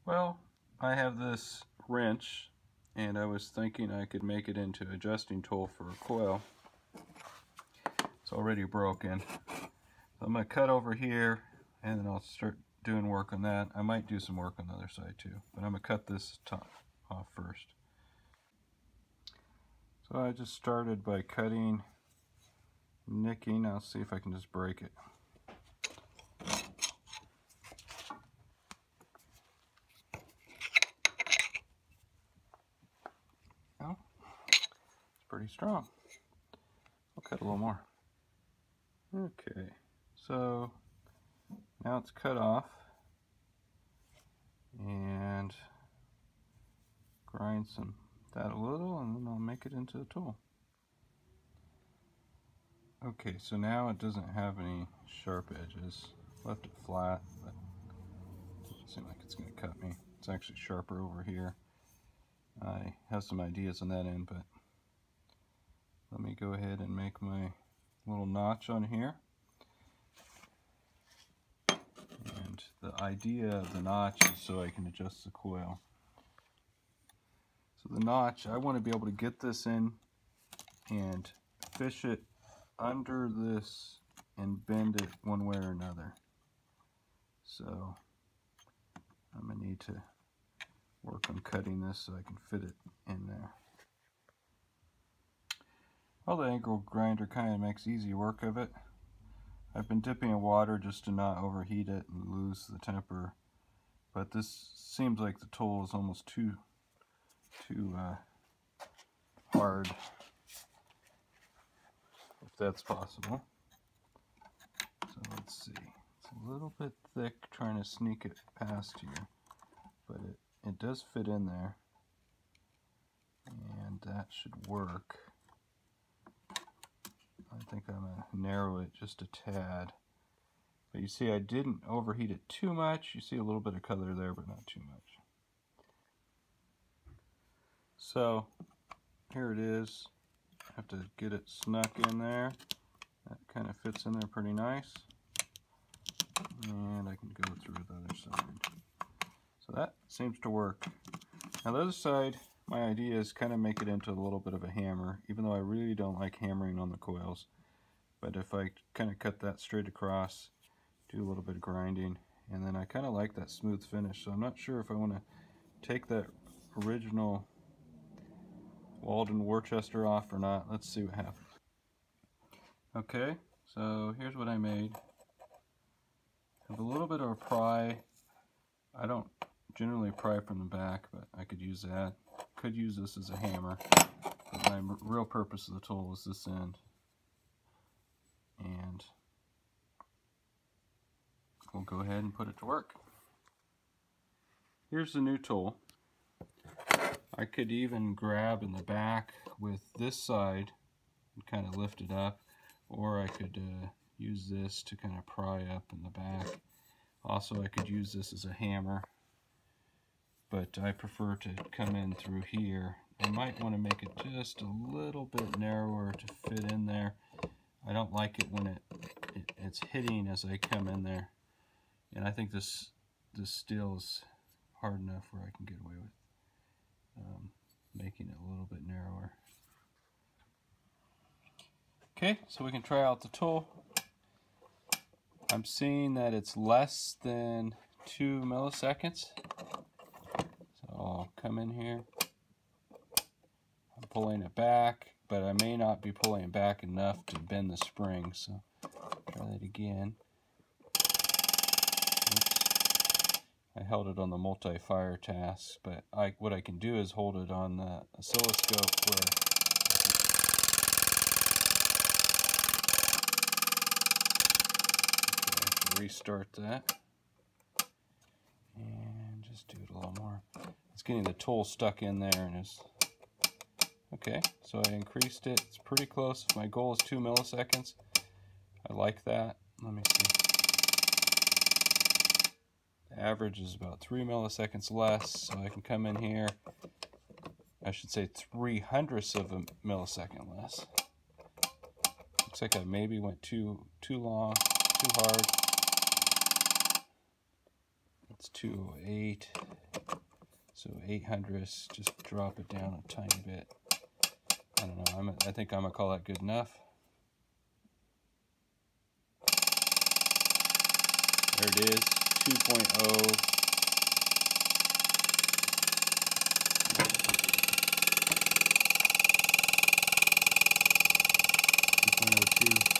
Well, I have this wrench, and I was thinking I could make it into an adjusting tool for a coil. It's already broken. So I'm going to cut over here, and then I'll start doing work on that. I might do some work on the other side too, but I'm going to cut this top off first. So I just started by cutting, nicking. I'll see if I can just break it. Oh, it's pretty strong. I'll cut a little more. Okay, so now it's cut off, and grind that a little, and then I'll make it into a tool. Okay, so now it doesn't have any sharp edges. Left it flat, but it doesn't seem like it's going to cut me. It's actually sharper over here. I have some ideas on that end, but let me go ahead and make my little notch on here. And the idea of the notch is so I can adjust the coil. So the notch, I want to be able to get this in and fish it under this and bend it one way or another. So I'm going to need to work on cutting this so I can fit it in there. Well, the angle grinder kind of makes easy work of it. I've been dipping in water just to not overheat it and lose the temper, but this seems like the tool is almost too hard, if that's possible. So let's see. It's a little bit thick, trying to sneak it past here, but it does fit in there, and that should work. I think I'm going to narrow it just a tad. But you see, I didn't overheat it too much. You see a little bit of color there, but not too much. So here it is. I have to get it snuck in there. That kind of fits in there pretty nice. And I can go through the other side. So that seems to work. Now the other side, my idea is kind of make it into a little bit of a hammer, even though I really don't like hammering on the coils. But if I kind of cut that straight across, do a little bit of grinding, and then I kind of like that smooth finish. So I'm not sure if I want to take that original Walden Worcester off or not. Let's see what happens. Okay, so here's what I made. I have a little bit of a pry. I don't generally pry from the back, but I could use that. Could use this as a hammer, but my real purpose of the tool is this end. And we'll go ahead and put it to work. Here's the new tool. I could even grab in the back with this side and kind of lift it up, or I could use this to kind of pry up in the back. Also, I could use this as a hammer, but I prefer to come in through here. I might want to make it just a little bit narrower to fit in there. I don't like it when it's hitting as I come in there, and I think this steel is hard enough where I can get away with making it a little bit narrower. Okay, so we can try out the tool. I'm seeing that it's less than 2 milliseconds. So I'll come in here. I'm pulling it back, but I may not be pulling it back enough to bend the spring, so try that again. Oops. I held it on the multi-fire task, but what I can do is hold it on the oscilloscope where restart that and just do it a little more. It's getting the tool stuck in there, and it's okay. So I increased it. It's pretty close. My goal is 2 milliseconds. I like that. Let me see. The average is about 3 milliseconds less, so I can come in here. I should say 3/100ths of a millisecond less. Looks like I maybe went too long, too hard. It's 208. So 800ths, just drop it down a tiny bit. I don't know, I think I'm gonna call that good enough. There it is, 2.0. 2.02.